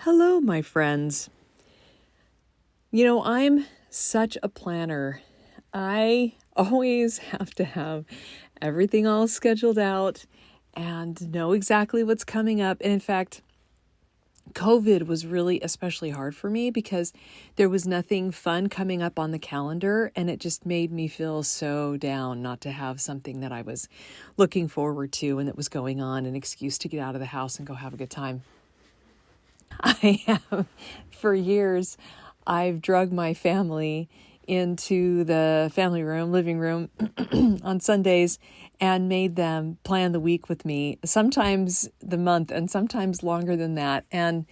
Hello, my friends. I'm such a planner. I always have to have everything all scheduled out and know exactly what's coming up. And in fact, COVID was really especially hard for me because there was nothing fun coming up on the calendar, and it just made me feel so down not to have something that I was looking forward to and that was going on, an excuse to get out of the house and go have a good time. I have, for years, I've drugged my family into the family room, living room on Sundays and made them plan the week with me, sometimes the month and sometimes longer than that. And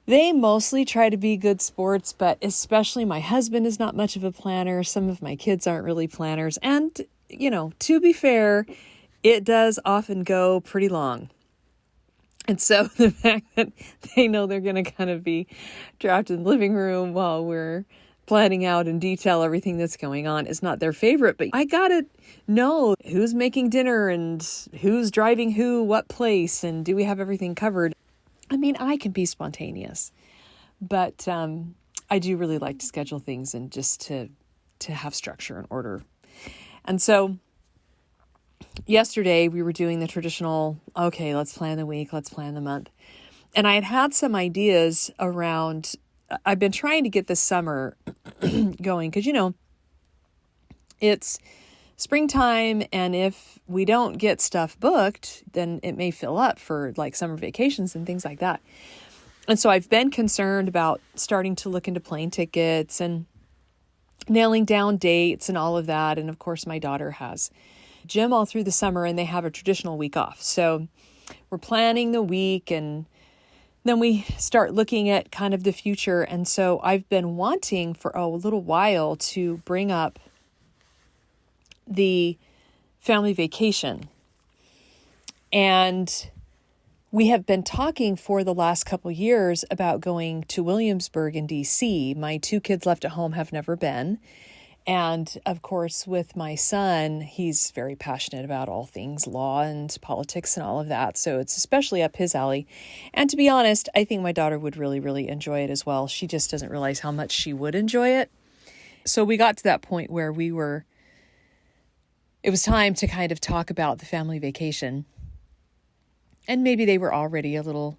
they mostly try to be good sports, but especially my husband is not much of a planner. Some of my kids aren't really planners. And, to be fair, it does often go pretty long. And so the fact that they know they're going to kind of be trapped in the living room while we're planning out in detail everything that's going on is not their favorite. But I got to know who's making dinner and who's driving who, what place, and do we have everything covered? I mean, I can be spontaneous, but I do really like to schedule things and just to have structure and order. And so yesterday we were doing the traditional, okay, let's plan the week, let's plan the month. And I had some ideas around, I've been trying to get this summer going because, it's springtime, and if we don't get stuff booked, then it may fill up for like summer vacations and things like that. And so I've been concerned about starting to look into plane tickets and nailing down dates and all of that. And of course, my daughter has gym all through the summer and they have a traditional week off. So we're planning the week and then we start looking at kind of the future. And so I've been wanting for a little while to bring up the family vacation. And we have been talking for the last couple years about going to Williamsburg in DC. My two kids left at home have never been. And of course, with my son, he's very passionate about all things law and politics and all of that. So it's especially up his alley. And to be honest, I think my daughter would really, really enjoy it as well. She just doesn't realize how much she would enjoy it. So we got to that point where it was time to kind of talk about the family vacation. And maybe they were already a little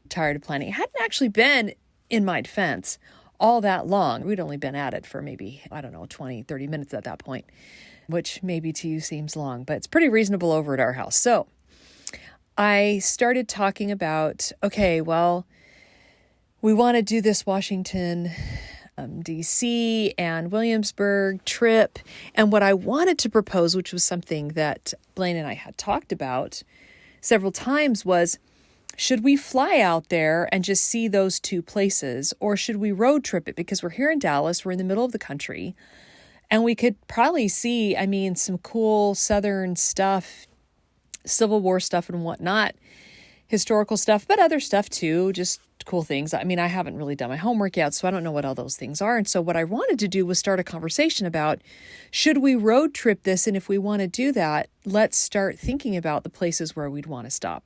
tired of planning. It hadn't actually been, in my defense, all that long. We'd only been at it for maybe, 20, 30 minutes at that point, which maybe to you seems long, but it's pretty reasonable over at our house. So I started talking about, okay, well, we want to do this Washington, DC and Williamsburg trip. And what I wanted to propose, which was something that Blaine and I had talked about several times, was, should we fly out there and just see those two places, or should we road trip it? Because we're here in Dallas, we're in the middle of the country, and we could probably see, some cool Southern stuff, Civil War stuff and whatnot, historical stuff, but other stuff too, just cool things. I haven't really done my homework yet, so I don't know what all those things are. And so what I wanted to do was start a conversation about, should we road trip this? And if we want to do that, let's start thinking about the places where we'd want to stop.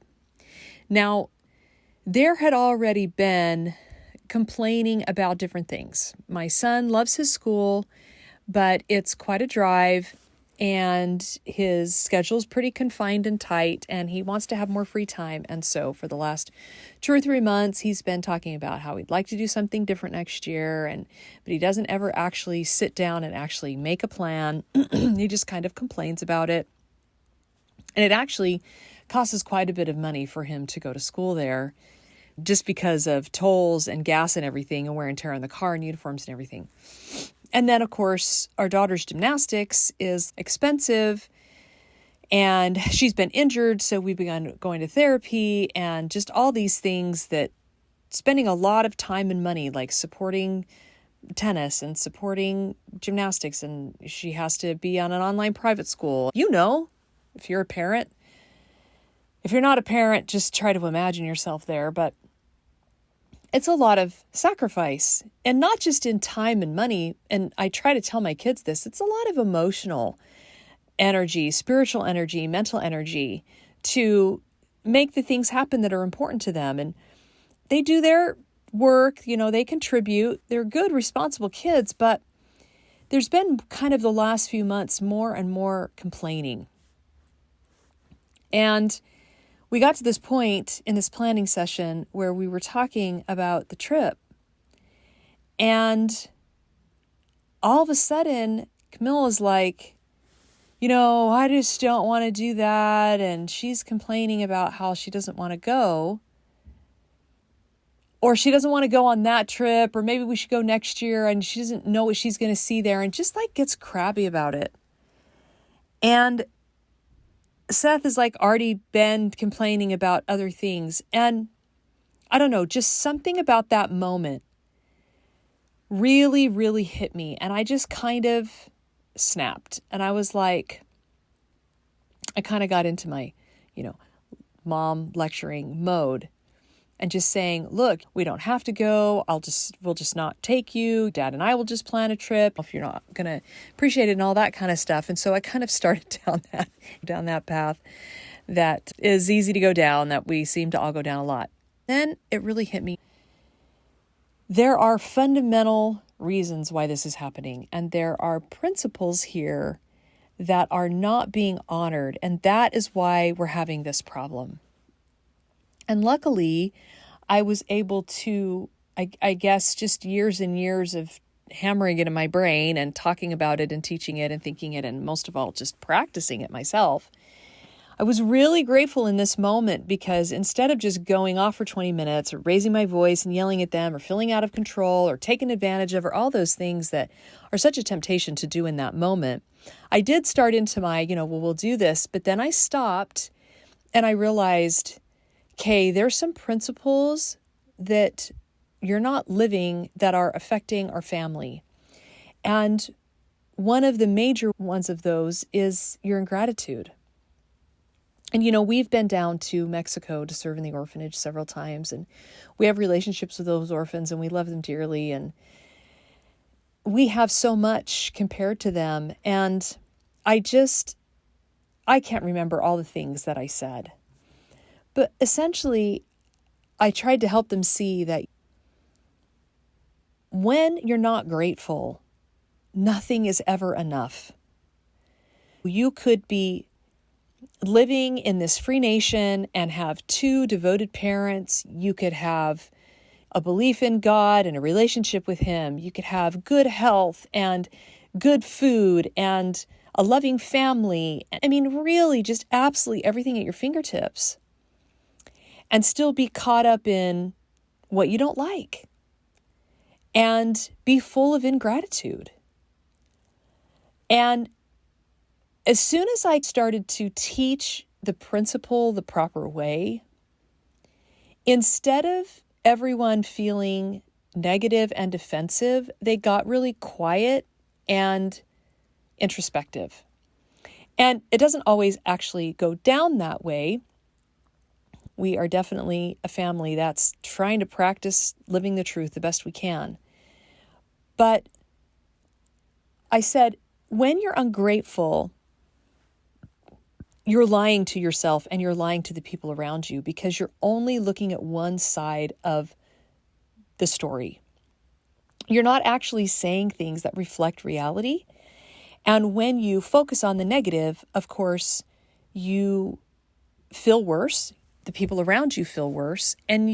Now, there had already been complaining about different things. My son loves his school, but it's quite a drive, and his schedule is pretty confined and tight, and he wants to have more free time. And so for the last 2 or 3 months, he's been talking about how he'd like to do something different next year, but he doesn't ever actually sit down and actually make a plan. He just kind of complains about it. And it actually costs quite a bit of money for him to go to school there, just because of tolls and gas and everything and wear and tear on the car and uniforms and everything. And then, of course, our daughter's gymnastics is expensive and she's been injured. So we began going to therapy and just all these things that spending a lot of time and money, like supporting tennis and supporting gymnastics. And she has to be on an online private school. If you're a parent, if you're not a parent, just try to imagine yourself there. But it's a lot of sacrifice, and not just in time and money. And I try to tell my kids this, it's a lot of emotional energy, spiritual energy, mental energy to make the things happen that are important to them. And they do their work, they contribute. They're good, responsible kids, but there's been kind of the last few months more and more complaining. And we got to this point in this planning session where we were talking about the trip. And all of a sudden, Camilla's like, I just don't want to do that. And she's complaining about how she doesn't want to go. Or she doesn't want to go on that trip. Or maybe we should go next year. And she doesn't know what she's going to see there. And just gets crabby about it. And Seth has already been complaining about other things. And I don't know, just something about that moment really, really hit me. And I just kind of snapped. And I was like, I kind of got into my, mom lecturing mode and just saying, look, we don't have to go. We'll just not take you. Dad and I will just plan a trip if you're not going to appreciate it and all that kind of stuff. And so I kind of started down that path that is easy to go down, that we seem to all go down a lot. Then it really hit me. There are fundamental reasons why this is happening, and there are principles here that are not being honored, and that is why we're having this problem. And luckily, I was able to, I guess, just years and years of hammering it in my brain and talking about it and teaching it and thinking it, and most of all, just practicing it myself. I was really grateful in this moment because instead of just going off for 20 minutes or raising my voice and yelling at them or feeling out of control or taking advantage of, or all those things that are such a temptation to do in that moment, I did start into my, we'll do this. But then I stopped and I realized, okay, there's some principles that you're not living that are affecting our family. And one of the major ones of those is your ingratitude. And, we've been down to Mexico to serve in the orphanage several times, and we have relationships with those orphans, and we love them dearly, and we have so much compared to them. And I can't remember all the things that I said. But essentially, I tried to help them see that when you're not grateful, nothing is ever enough. You could be living in this free nation and have 2 devoted parents. You could have a belief in God and a relationship with Him. You could have good health and good food and a loving family. I mean, really just absolutely everything at your fingertips. And still be caught up in what you don't like. And be full of ingratitude. And as soon as I started to teach the principle the proper way, instead of everyone feeling negative and defensive, they got really quiet and introspective. And it doesn't always actually go down that way. We are definitely a family that's trying to practice living the truth the best we can. But I said, when you're ungrateful, you're lying to yourself and you're lying to the people around you because you're only looking at one side of the story. You're not actually saying things that reflect reality. And when you focus on the negative, of course, you feel worse. The people around you feel worse. And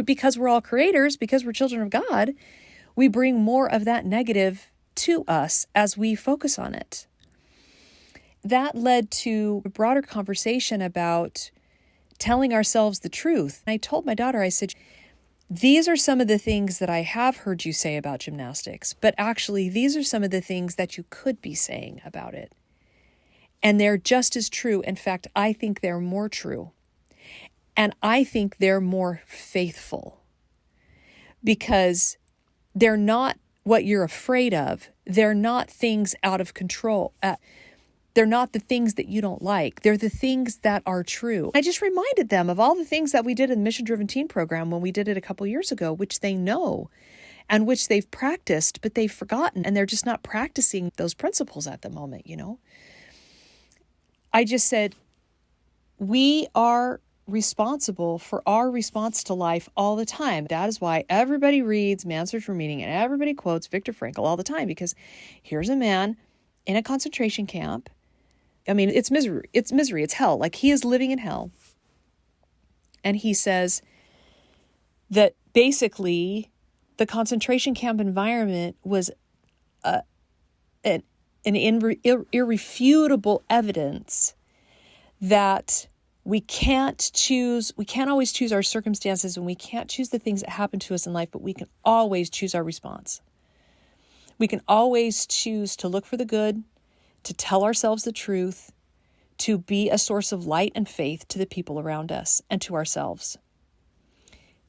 because we're all creators, because we're children of God, we bring more of that negative to us as we focus on it. That led to a broader conversation about telling ourselves the truth. I told my daughter, I said, these are some of the things that I have heard you say about gymnastics, but actually these are some of the things that you could be saying about it. And they're just as true. In fact, I think they're more true. And I think they're more faithful because they're not what you're afraid of. They're not things out of control. They're not the things that you don't like. They're the things that are true. I just reminded them of all the things that we did in the Mission Driven Teen program when we did it a couple years ago, which they know and which they've practiced, but they've forgotten and they're just not practicing those principles at the moment, I just said, we are responsible for our response to life all the time. That is why everybody reads Man's Search for Meaning and everybody quotes Viktor Frankl all the time, because here's a man in a concentration camp. I mean, it's misery, it's hell. Like, he is living in hell. And he says that basically the concentration camp environment was an irrefutable evidence that we can't always choose our circumstances, and we can't choose the things that happen to us in life, but we can always choose our response. We can always choose to look for the good, to tell ourselves the truth, to be a source of light and faith to the people around us and to ourselves,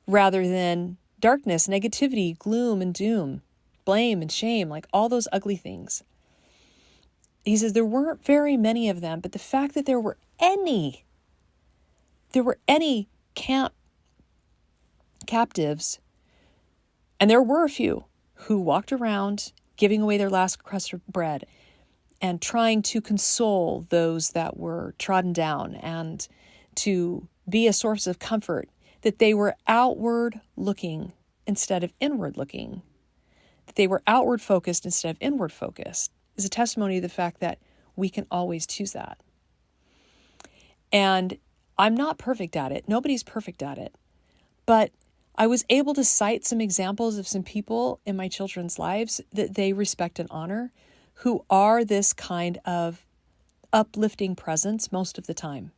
rather than darkness, negativity, gloom and doom, blame and shame, like all those ugly things. He says there weren't very many of them, but the fact that there were any captives, and there were a few who walked around giving away their last crust of bread and trying to console those that were trodden down and to be a source of comfort, that they were outward looking instead of inward looking, that they were outward focused instead of inward focused, is a testimony to the fact that we can always choose that. And I'm not perfect at it. Nobody's perfect at it. But I was able to cite some examples of some people in my children's lives that they respect and honor, who are this kind of uplifting presence most of the time,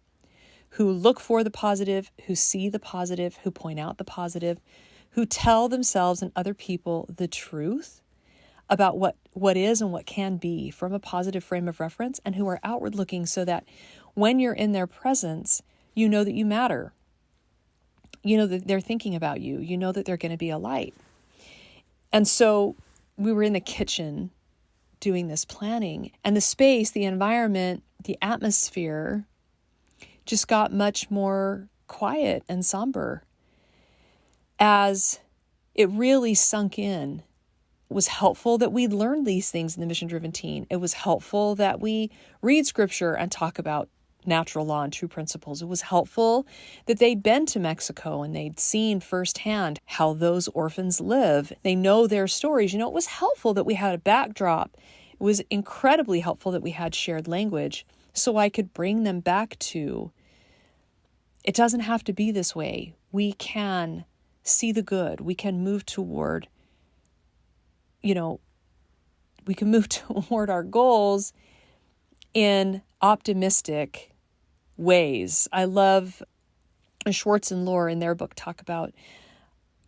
who look for the positive, who see the positive, who point out the positive, who tell themselves and other people the truth about what is and what can be from a positive frame of reference, and who are outward looking so that when you're in their presence, you know that you matter. You know that they're thinking about you. You know that they're going to be a light. And so we were in the kitchen doing this planning, and the space, the environment, the atmosphere just got much more quiet and somber as it really sunk in. It was helpful that we learned these things in the Mission Driven Teen. It was helpful that we read scripture and talk about natural law and true principles. It was helpful that they'd been to Mexico and they'd seen firsthand how those orphans live. They know their stories. It was helpful that we had a backdrop. It was incredibly helpful that we had shared language so I could bring them back to, it doesn't have to be this way. We can see the good. We can move toward, we can move toward our goals in optimistic ways. I love Schwartz and Lohr in their book talk about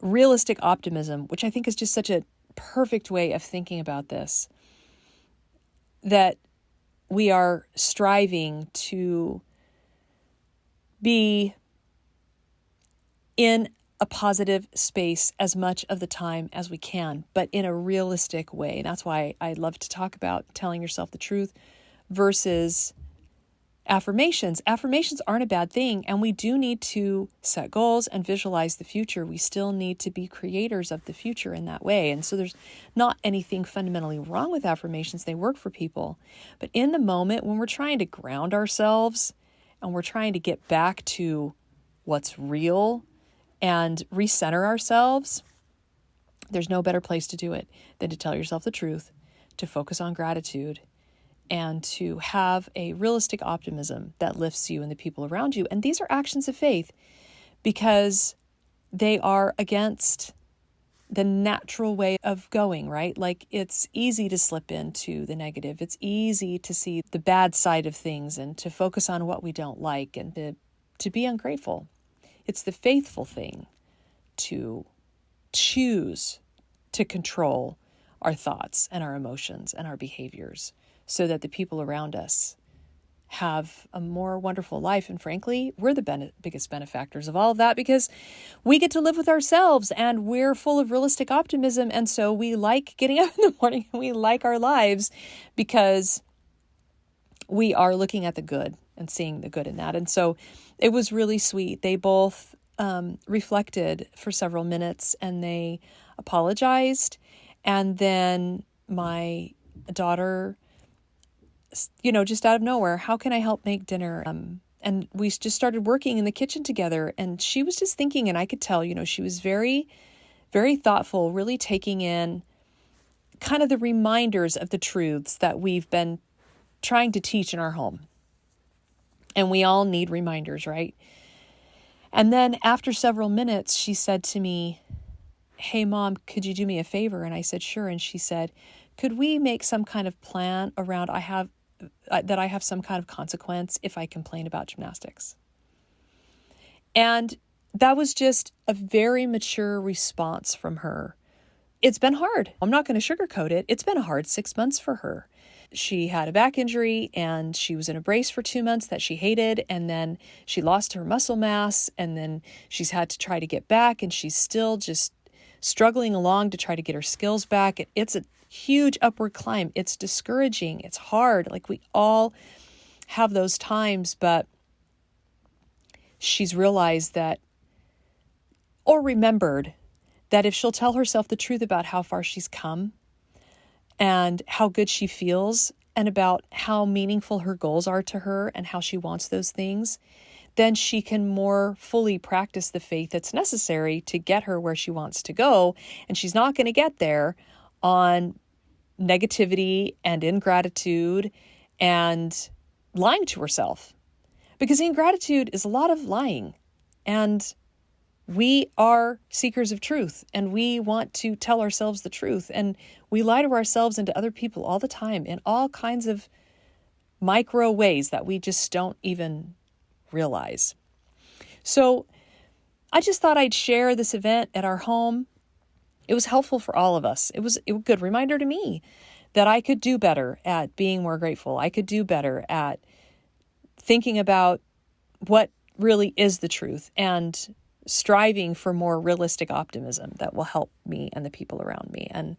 realistic optimism, which I think is just such a perfect way of thinking about this, that we are striving to be in a positive space as much of the time as we can, but in a realistic way. And that's why I love to talk about telling yourself the truth versus affirmations. Affirmations aren't a bad thing, and we do need to set goals and visualize the future. We still need to be creators of the future in that way. And so there's not anything fundamentally wrong with affirmations. They work for people. But in the moment when we're trying to ground ourselves and we're trying to get back to what's real and recenter ourselves, there's no better place to do it than to tell yourself the truth, to focus on gratitude, and to have a realistic optimism that lifts you and the people around you. And these are actions of faith because they are against the natural way of going, right? Like, it's easy to slip into the negative. It's easy to see the bad side of things and to focus on what we don't like and to be ungrateful. It's the faithful thing to choose to control our thoughts and our emotions and our behaviors so that the people around us have a more wonderful life. And frankly, we're the biggest benefactors of all of that because we get to live with ourselves and we're full of realistic optimism. And so we like getting up in the morning and we like our lives because we are looking at the good and seeing the good in that. And so it was really sweet. They both reflected for several minutes and they apologized. And then my daughter, just out of nowhere, how can I help make dinner? And we just started working in the kitchen together, and she was just thinking, and I could tell, she was very, very thoughtful, really taking in kind of the reminders of the truths that we've been trying to teach in our home. And we all need reminders, right? And then after several minutes, she said to me, "Hey, Mom, could you do me a favor?" And I said, "Sure." And she said, "Could we make some kind of plan around I have some kind of consequence if I complain about gymnastics?" And that was just a very mature response from her. It's been hard. I'm not going to sugarcoat it. It's been a hard 6 months for her. She had a back injury and she was in a brace for 2 months that she hated. And then she lost her muscle mass, and then she's had to try to get back, and she's still just struggling along to try to get her skills back. It's a huge upward climb. It's discouraging. It's hard. Like, we all have those times, but she's realized that, or remembered that, if she'll tell herself the truth about how far she's come and how good she feels and about how meaningful her goals are to her and how she wants those things, then she can more fully practice the faith that's necessary to get her where she wants to go. And she's not going to get there on negativity and ingratitude and lying to herself. Because ingratitude is a lot of lying. And we are seekers of truth, and we want to tell ourselves the truth. And we lie to ourselves and to other people all the time in all kinds of micro ways that we just don't even realize. So I just thought I'd share this event at our home. It was helpful for all of us. It was a good reminder to me that I could do better at being more grateful. I could do better at thinking about what really is the truth and striving for more realistic optimism that will help me and the people around me. And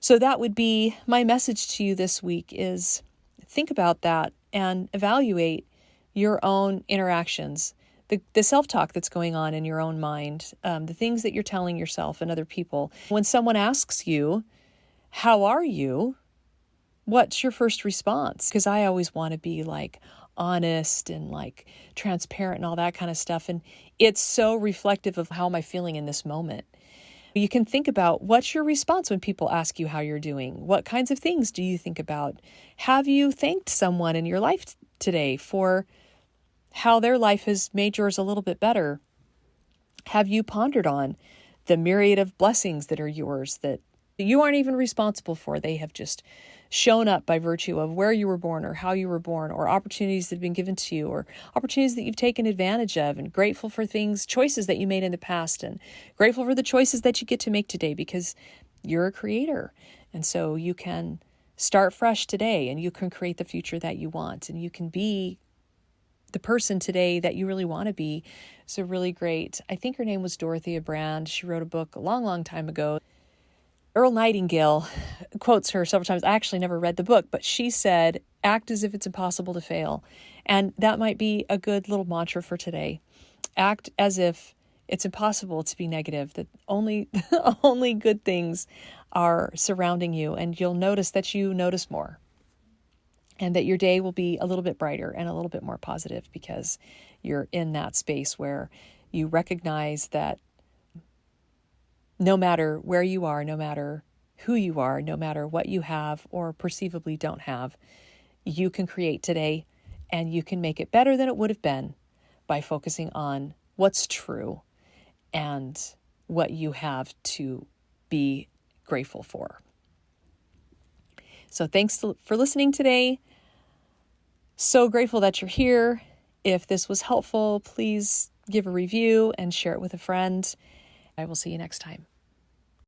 so that would be my message to you this week, is think about that and evaluate your own interactions, the self-talk that's going on in your own mind, the things that you're telling yourself and other people. When someone asks you, "How are you?" what's your first response? Because I always want to be like honest and like transparent and all that kind of stuff. And it's so reflective of how am I feeling in this moment. You can think about, what's your response when people ask you how you're doing? What kinds of things do you think about? Have you thanked someone in your life today for how their life has made yours a little bit better? Have you pondered on the myriad of blessings that are yours that you aren't even responsible for? They have just shown up by virtue of where you were born or how you were born, or opportunities that have been given to you, or opportunities that you've taken advantage of, and grateful for choices that you made in the past, and grateful for the choices that you get to make today, because you're a creator. And so you can start fresh today, and you can create the future that you want, and you can be the person today that you really want to be. So really great. I think her name was Dorothea Brand. She wrote a book a long, long time ago. Earl Nightingale quotes her several times. I actually never read the book, but she said, "Act as if it's impossible to fail." And that might be a good little mantra for today. Act as if it's impossible to be negative, that only good things are surrounding you, and you'll notice that you notice more, and that your day will be a little bit brighter and a little bit more positive, because you're in that space where you recognize that no matter where you are, no matter who you are, no matter what you have or perceivably don't have, you can create today, and you can make it better than it would have been by focusing on what's true and what you have to be grateful for. So thanks for listening today. So grateful that you're here. If this was helpful, please give a review and share it with a friend. I will see you next time.